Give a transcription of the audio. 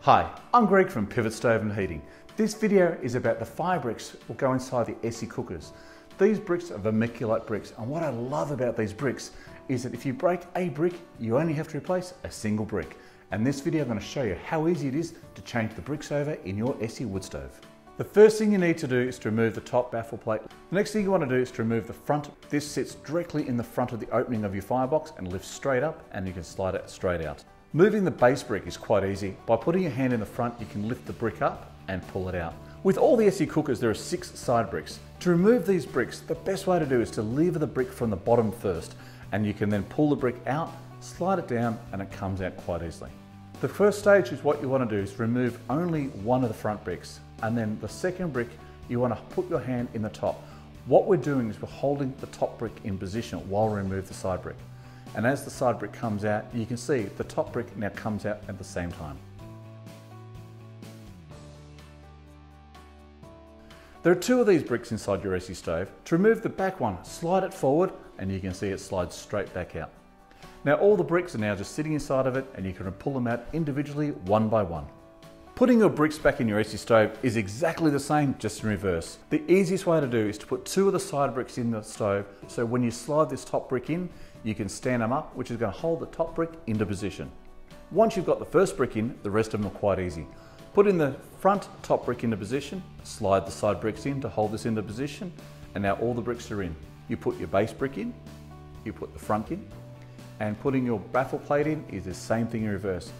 Hi, I'm Greg from Pivot Stove and Heating. This video is about the fire bricks that will go inside the ESSE cookers. These bricks are vermiculite bricks, and what I love about these bricks is that if you break a brick, you only have to replace a single brick. And this video I'm going to show you how easy it is to change the bricks over in your ESSE wood stove. The first thing you need to do is to remove the top baffle plate. The next thing you want to do is to remove the front. This sits directly in the front of the opening of your firebox and lifts straight up, and you can slide it straight out. Moving the base brick is quite easy. By putting your hand in the front, you can lift the brick up and pull it out. With all the ESSE cookers, there are 6 side bricks. To remove these bricks, the best way to do is to lever the brick from the bottom first, and you can then pull the brick out, slide it down, and it comes out quite easily. The first stage is what you want to do is remove only one of the front bricks, and then the second brick, you want to put your hand in the top. What we're doing is we're holding the top brick in position while we remove the side brick. And as the side brick comes out, you can see the top brick now comes out at the same time. There are 2 of these bricks inside your ESSE stove. To remove the back one, slide it forward and you can see it slides straight back out. Now all the bricks are now just sitting inside of it, and you can pull them out individually one by one. Putting your bricks back in your ESSE stove is exactly the same, just in reverse. The easiest way to do is to put 2 of the side bricks in the stove, so when you slide this top brick in, you can stand them up, which is going to hold the top brick into position. Once you've got the first brick in, the rest of them are quite easy. Put in the front top brick into position, slide the side bricks in to hold this into position, and now all the bricks are in. You put your base brick in, you put the front in, and putting your baffle plate in is the same thing in reverse.